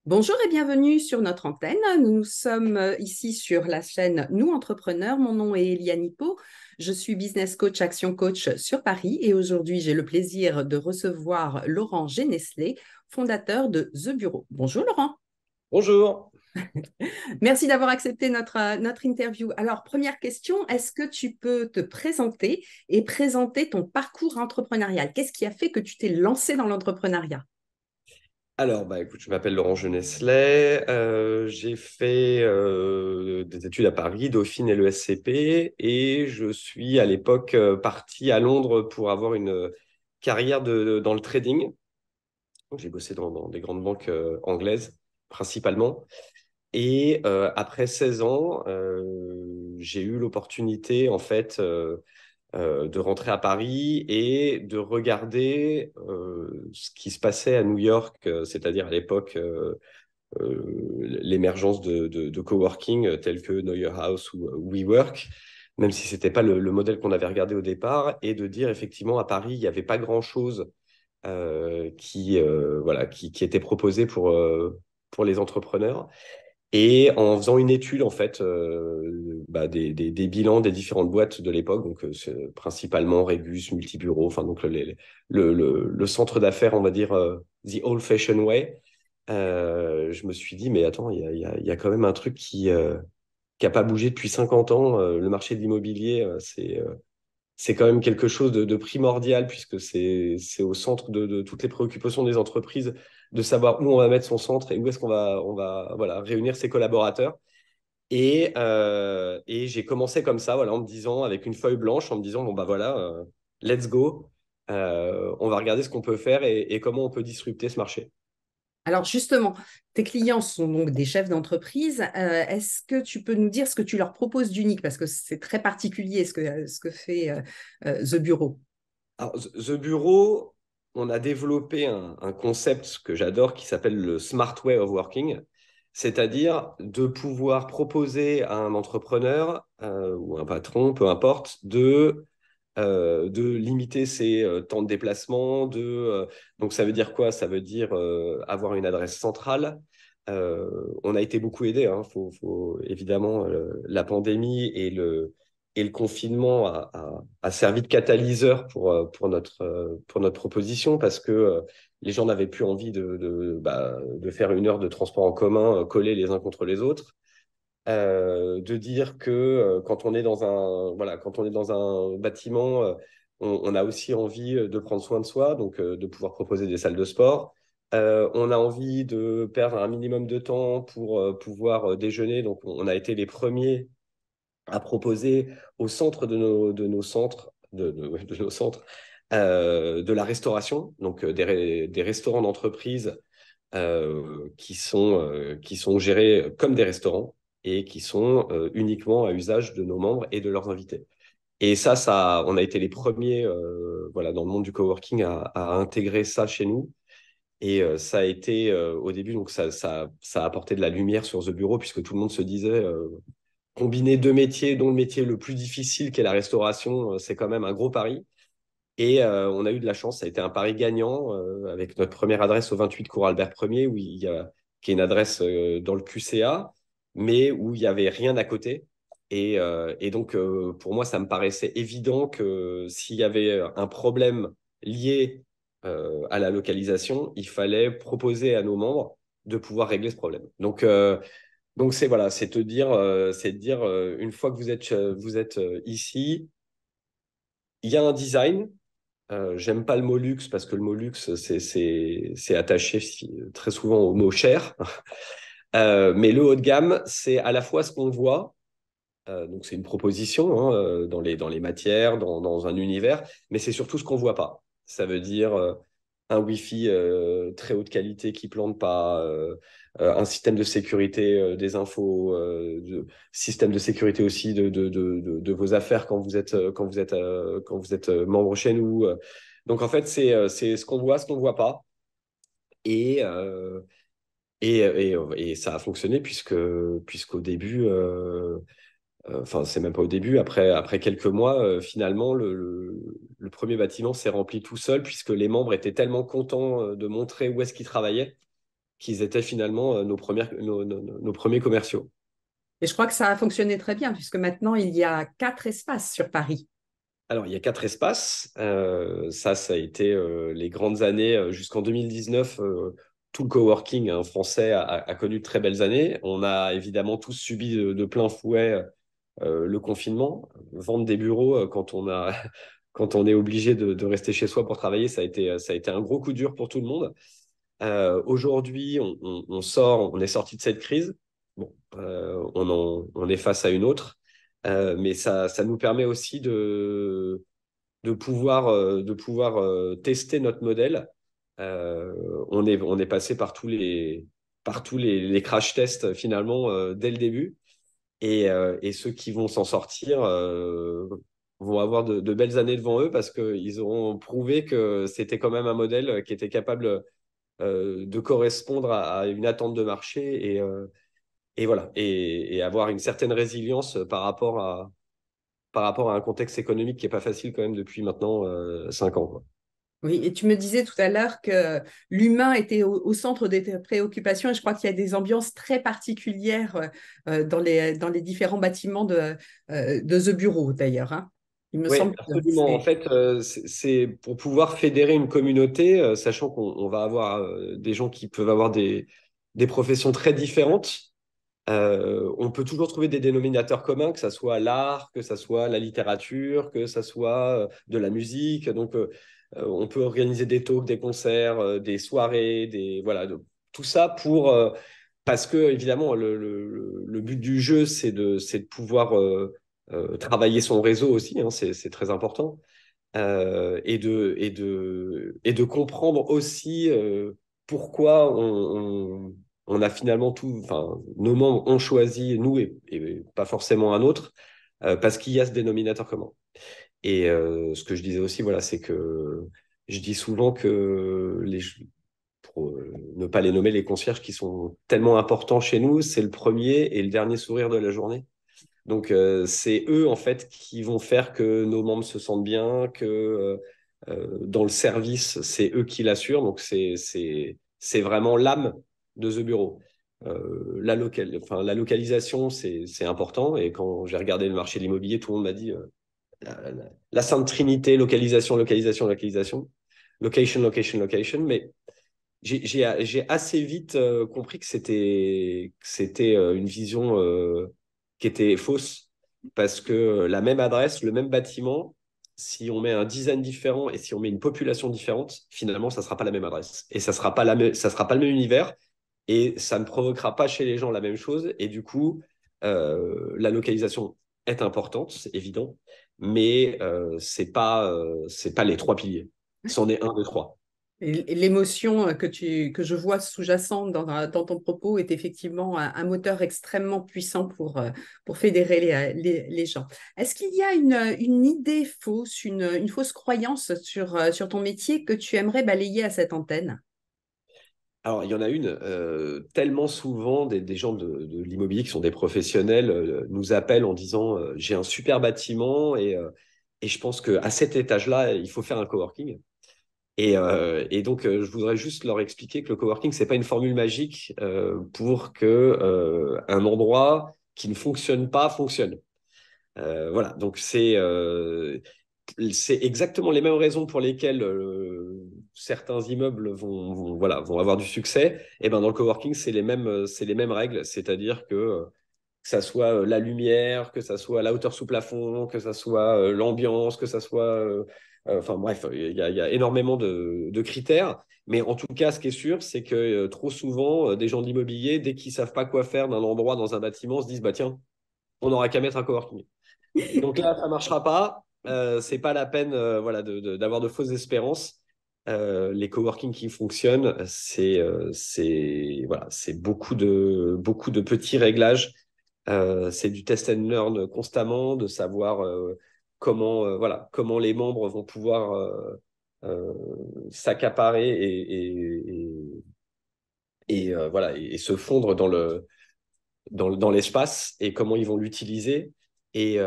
Bonjour et bienvenue sur notre antenne. Nous sommes ici sur la chaîne Nous Entrepreneurs. Mon nom est Eliane Hippo. Je suis business coach, action coach sur Paris et aujourd'hui, j'ai le plaisir de recevoir Laurent Géneslé, fondateur de The Bureau. Bonjour Laurent. Bonjour. Merci d'avoir accepté notre interview. Alors, première question, est-ce que tu peux te présenter et présenter ton parcours entrepreneurial? Qu'est-ce qui a fait que tu t'es lancé dans l'entrepreneuriat? Alors, écoute, je m'appelle Laurent Geneslet. J'ai fait des études à Paris, Dauphine et le SCP, et je suis à l'époque parti à Londres pour avoir une carrière dans le trading. Donc, j'ai bossé dans des grandes banques anglaises, principalement. Et après 16 ans, j'ai eu l'opportunité, en fait, de rentrer à Paris et de regarder ce qui se passait à New York, c'est-à-dire à l'époque l'émergence de coworking tels que Neue House ou WeWork, même si c'était pas le modèle qu'on avait regardé au départ, et de dire effectivement à Paris, il n'y avait pas grand-chose qui était proposé pour les entrepreneurs. Et en faisant une étude, en fait, des bilans des différentes boîtes de l'époque, donc c'est principalement Regus, Multibureau, enfin, donc le centre d'affaires, on va dire, the old-fashioned way, je me suis dit, mais attends, il y a quand même un truc qui a pas bougé depuis 50 ans. Le marché de l'immobilier, c'est quand même quelque chose de primordial puisque c'est au centre de toutes les préoccupations des entreprises de savoir où on va mettre son centre et où est-ce qu'on va voilà, réunir ses collaborateurs. Et j'ai commencé comme ça, voilà, en me disant, avec une feuille blanche, en me disant, bon, bah voilà, let's go. On va regarder ce qu'on peut faire et comment on peut disrupter ce marché. Alors justement, tes clients sont donc des chefs d'entreprise. Est-ce que tu peux nous dire ce que tu leur proposes d'unique? Parce que c'est très particulier ce que fait The Bureau. Alors, The Bureau, on a développé un concept que j'adore qui s'appelle le Smart Way of Working, c'est-à-dire de pouvoir proposer à un entrepreneur ou un patron, peu importe, de limiter ses temps de déplacement. Donc, ça veut dire quoi? Ça veut dire avoir une adresse centrale. On a été beaucoup aidé. Évidemment, la pandémie et le confinement a servi de catalyseur pour notre proposition parce que les gens n'avaient plus envie de faire une heure de transport en commun collés les uns contre les autres. De dire que quand on est quand on est dans un bâtiment, on a aussi envie de prendre soin de soi, donc de pouvoir proposer des salles de sport. On a envie de perdre un minimum de temps pour pouvoir déjeuner, donc on a été les premiers à proposer au centre de nos centres, ouais, de nos centres, de la restauration, donc des restaurants d'entreprise qui sont gérés comme des restaurants et qui sont uniquement à usage de nos membres et de leurs invités. Et on a été les premiers voilà, dans le monde du coworking à intégrer ça chez nous. Et ça a été au début, donc ça a apporté de la lumière sur The Bureau, puisque tout le monde se disait combiner deux métiers, dont le métier le plus difficile qui est la restauration, c'est quand même un gros pari. Et on a eu de la chance, ça a été un pari gagnant avec notre première adresse au 28 cours Albert Ier, qui est une adresse dans le QCA, mais où il n'y avait rien à côté. Et donc, pour moi, ça me paraissait évident que s'il y avait un problème lié à la localisation, il fallait proposer à nos membres de pouvoir régler ce problème. Donc c'est voilà, c'est de dire une fois que vous êtes ici, il y a un design. J'aime pas le mot luxe parce que le mot luxe, c'est attaché très souvent au mot cher. Mais le haut de gamme, c'est à la fois ce qu'on voit, donc c'est une proposition hein, dans les matières, dans un univers, mais c'est surtout ce qu'on voit pas. Ça veut dire un Wi-Fi très haute qualité qui plante pas, un système de sécurité des infos, système de sécurité aussi de vos affaires quand vous êtes membre chez nous. Donc en fait, c'est ce qu'on voit pas. Et, euh, et ça a fonctionné puisqu'au début, enfin, c'est même pas au début, après quelques mois, finalement, le premier bâtiment s'est rempli tout seul puisque les membres étaient tellement contents de montrer où est-ce qu'ils travaillaient qu'ils étaient finalement nos premiers commerciaux. Et je crois que ça a fonctionné très bien, puisque maintenant, il y a 4 espaces sur Paris. Alors, il y a 4 espaces. Ça a été les grandes années jusqu'en 2019. Tout le coworking français a connu de très belles années. On a évidemment tous subi de plein fouet le confinement. Vendre des bureaux quand on est obligé de rester chez soi pour travailler, ça a été un gros coup dur pour tout le monde. Aujourd'hui, on est sorti de cette crise. Bon, on est face à une autre. Mais ça nous permet aussi de pouvoir tester notre modèle. On est passé par tous les crash tests finalement dès le début. Et ceux qui vont s'en sortir vont avoir de belles années devant eux parce qu'ils auront prouvé que c'était quand même un modèle qui était capable de correspondre à une attente de marché et voilà, et avoir une certaine résilience par rapport à un contexte économique qui n'est pas facile quand même depuis maintenant 5 ans, quoi. Oui, et tu me disais tout à l'heure que l'humain était au centre des préoccupations et je crois qu'il y a des ambiances très particulières dans les différents bâtiments de The Bureau d'ailleurs, hein. Il me Oui, semble que absolument. En c'est... fait, c'est pour pouvoir fédérer une communauté, sachant qu'on va avoir des gens qui peuvent avoir des professions très différentes. On peut toujours trouver des dénominateurs communs, que ça soit l'art, que ça soit la littérature, que ça soit de la musique. Donc, on peut organiser des talks, des concerts, des soirées, tout ça parce que évidemment le but du jeu, c'est de pouvoir travailler son réseau aussi, hein, c'est très important. Et de comprendre aussi pourquoi on a finalement enfin, nos membres ont choisi nous et pas forcément un autre, parce qu'il y a ce dénominateur commun. Et ce que je disais aussi, voilà, c'est que je dis souvent que pour ne pas les nommer, les concierges qui sont tellement importants chez nous, c'est le premier et le dernier sourire de la journée. Donc, c'est eux, en fait, qui vont faire que nos membres se sentent bien, que dans le service, c'est eux qui l'assurent. Donc, c'est vraiment l'âme de The Bureau. Enfin, la localisation, c'est important. Et quand j'ai regardé le marché de l'immobilier, tout le monde m'a dit la Sainte Trinité, localisation, localisation, localisation. Location, location, location. Mais j'ai assez vite compris que c'était une vision qui était fausse parce que la même adresse, le même bâtiment, si on met un design différent et si on met une population différente, finalement, ça ne sera pas la même adresse et ça sera pas le même univers et ça ne provoquera pas chez les gens la même chose. Et du coup, la localisation est importante, c'est évident, mais c'est pas les 3 piliers. C'en est un des trois. Et l'émotion que je vois sous-jacente dans ton propos est effectivement moteur extrêmement puissant pour fédérer les gens. Est-ce qu'il y a une idée fausse, une fausse croyance sur ton métier que tu aimerais balayer à cette antenne? Alors, il y en a une. Tellement souvent, des gens de l'immobilier qui sont des professionnels nous appellent en disant j'ai un super bâtiment et je pense qu'à cet étage-là, il faut faire un coworking. Et donc, je voudrais juste leur expliquer que le coworking, c'est pas une formule magique pour que un endroit qui ne fonctionne pas fonctionne. Voilà, donc c'est exactement les mêmes raisons pour lesquelles certains immeubles voilà, vont avoir du succès. Et ben dans le coworking, c'est les mêmes règles, c'est-à-dire que ça soit la lumière, que ça soit la hauteur sous plafond, que ça soit l'ambiance, que ça soit, enfin bref, il y a énormément de critères. Mais en tout cas, ce qui est sûr, c'est que trop souvent, des gens de l'immobilier, dès qu'ils savent pas quoi faire d'un endroit dans un bâtiment, se disent bah tiens, on n'aura qu'à mettre un coworking. Donc là, ça ne marchera pas. C'est pas la peine voilà, d'avoir de fausses espérances. Les coworking qui fonctionnent, voilà, c'est beaucoup de petits réglages. C'est du test and learn constamment, de savoir voilà, comment les membres vont pouvoir euh, s'accaparer voilà, et se fondre dans l'espace et comment ils vont l'utiliser. Et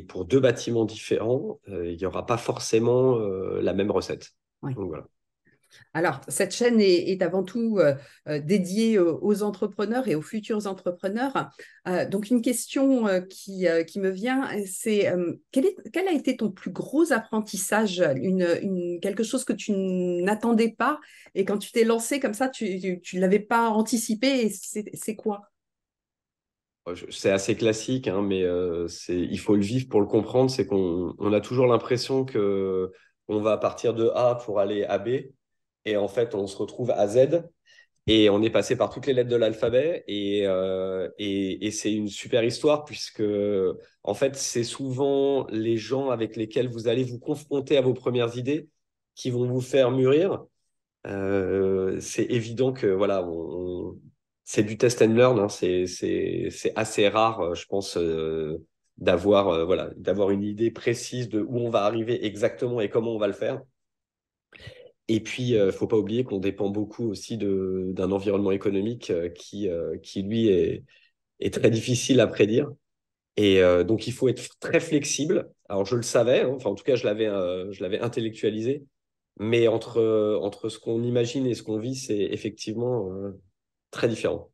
pour 2 bâtiments différents, il n'y aura pas forcément la même recette. Oui. Donc voilà. Alors, cette chaîne est avant tout dédiée aux entrepreneurs et aux futurs entrepreneurs. Donc, une question qui me vient, c'est quel a été ton plus gros apprentissage, quelque chose que tu n'attendais pas et quand tu t'es lancé comme ça, tu ne l'avais pas anticipé et c'est quoi? C'est assez classique, hein, mais il faut le vivre pour le comprendre. C'est qu'on a toujours l'impression que on va partir de A pour aller à B, et en fait, on se retrouve à Z, et on est passé par toutes les lettres de l'alphabet, et c'est une super histoire, puisque en fait, c'est souvent les gens avec lesquels vous allez vous confronter à vos premières idées qui vont vous faire mûrir. C'est évident que voilà, c'est du test and learn, hein. C'est assez rare, je pense, d'avoir voilà, d'avoir une idée précise de où on va arriver exactement et comment on va le faire. Et puis, faut pas oublier qu'on dépend beaucoup aussi d'un environnement économique qui lui, est très difficile à prédire. Et donc, il faut être très flexible. Alors, je le savais, hein, enfin, en tout cas, je l'avais intellectualisé. Mais entre ce qu'on imagine et ce qu'on vit, c'est effectivement très différent.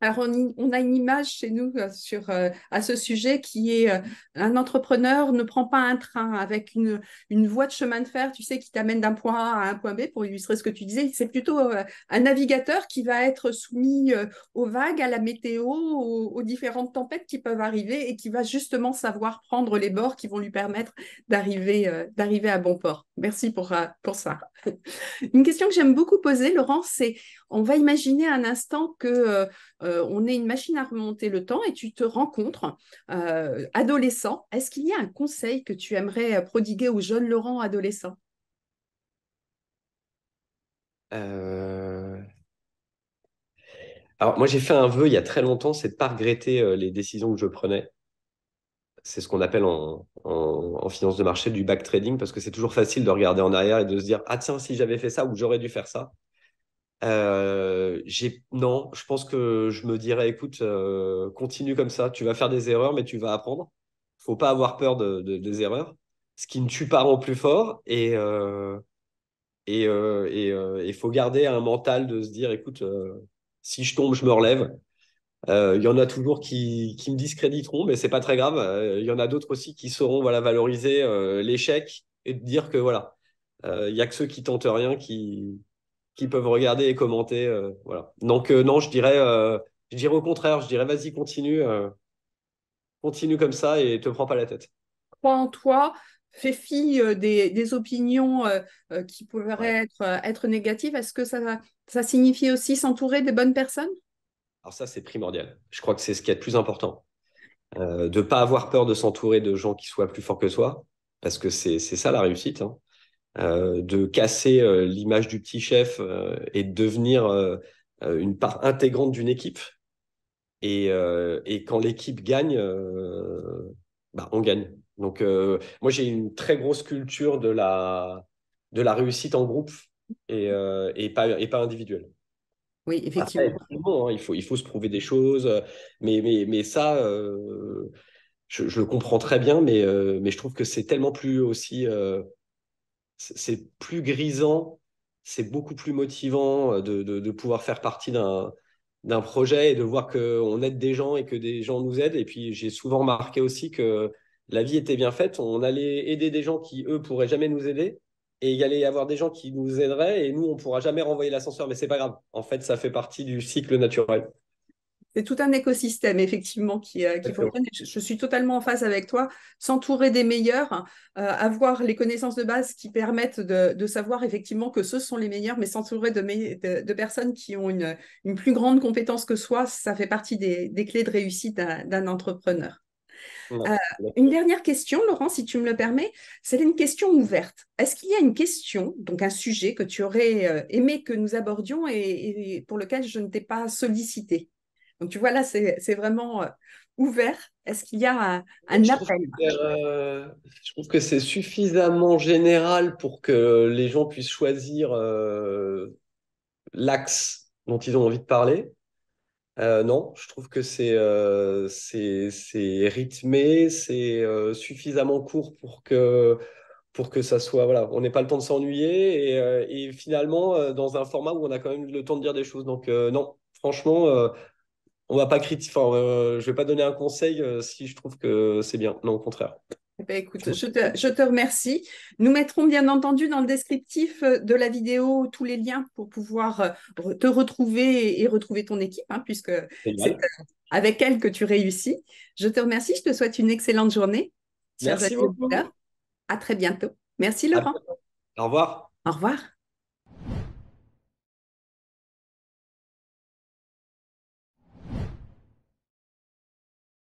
Alors, on a une image chez nous à ce sujet qui est un entrepreneur ne prend pas un train avec une voie de chemin de fer, tu sais, qui t'amène d'un point A à un point B, pour illustrer ce que tu disais. C'est plutôt un navigateur qui va être soumis aux vagues, à la météo, aux différentes tempêtes qui peuvent arriver et qui va justement savoir prendre les bords qui vont lui permettre d'arriver à bon port. Merci pour ça. Une question que j'aime beaucoup poser, Laurent, c'est on va imaginer un instant que on est une machine à remonter le temps et tu te rencontres adolescent. Est-ce qu'il y a un conseil que tu aimerais prodiguer au jeune Laurent adolescent? Euh, Alors, moi, j'ai fait un vœu il y a très longtemps, c'est de ne pas regretter les décisions que je prenais. C'est ce qu'on appelle en finance de marché du back trading, parce que c'est toujours facile de regarder en arrière et de se dire, ah tiens, si j'avais fait ça ou j'aurais dû faire ça. Non, je pense que je me dirais, écoute, continue comme ça. Tu vas faire des erreurs, mais tu vas apprendre. Faut pas avoir peur des erreurs. Ce qui ne tue pas rend plus fort. Et faut garder un mental de se dire, écoute, si je tombe, je me relève. Il y en a toujours qui me discréditeront, mais c'est pas très grave. Il y en a d'autres aussi qui sauront voilà, valoriser l'échec et de dire que voilà, il y a que ceux qui tentent rien qui peuvent regarder et commenter. Voilà. Donc non, je dirais au contraire, je dirais vas-y, continue comme ça et te prends pas la tête. Crois en toi, fais fi des opinions qui Ouais. pourraient être négatives. Est-ce que ça signifie aussi s'entourer des bonnes personnes? Alors ça, c'est primordial. Je crois que c'est ce qui est le plus important. De pas avoir peur de s'entourer de gens qui soient plus forts que soi, parce que c'est ça la réussite, hein. De casser l'image du petit chef et de devenir une part intégrante d'une équipe. Et quand l'équipe gagne, bah, on gagne. Donc, moi, j'ai une très grosse culture de la réussite en groupe et pas individuelle. Oui, Après, effectivement. effectivement, hein, il faut se prouver des choses, mais ça, je le comprends très bien, mais je trouve que c'est tellement plus aussi c'est plus grisant, c'est beaucoup plus motivant de pouvoir faire partie d'un projet et de voir qu'on aide des gens et que des gens nous aident. Et puis j'ai souvent remarqué aussi que la vie était bien faite. On allait aider des gens qui, eux, pourraient jamais nous aider. Et il y allait y avoir des gens qui nous aideraient et nous, on pourra jamais renvoyer l'ascenseur. Mais c'est pas grave. En fait, ça fait partie du cycle naturel. C'est tout un écosystème, effectivement, qui fonctionne. Je suis totalement en phase avec toi. S'entourer des meilleurs, avoir les connaissances de base qui permettent de savoir effectivement que ce sont les meilleurs, mais s'entourer de personnes qui ont une plus grande compétence que soi, ça fait partie des clés de réussite d'un entrepreneur. Ouais. Euh, une dernière question, Laurent, si tu me le permets, c'est une question ouverte. Est-ce qu'il y a une question, donc un sujet que tu aurais aimé que nous abordions et pour lequel je ne t'ai pas sollicité? Donc tu vois, là, c'est vraiment ouvert. Est-ce qu'il y a un Je trouve appel? je trouve que c'est suffisamment général pour que les gens puissent choisir l'axe dont ils ont envie de parler. Non, je trouve que c'est rythmé, c'est suffisamment court pour que pour que ça soit, voilà, on n'ait pas le temps de s'ennuyer et finalement dans un format où on a quand même le temps de dire des choses. Donc non, franchement, on va pas critiquer, enfin, je vais pas donner un conseil si je trouve que c'est bien. Non, au contraire. Eh ben, écoute, je te remercie. Nous mettrons bien entendu dans le descriptif de la vidéo tous les liens pour pouvoir te retrouver et retrouver ton équipe, hein, puisque c'est Génial. avec elle que tu réussis. Je te remercie. Je te souhaite une excellente journée, chers amis Merci auditeurs. beaucoup. À très bientôt. Merci À Laurent. bientôt. Au revoir. Au revoir.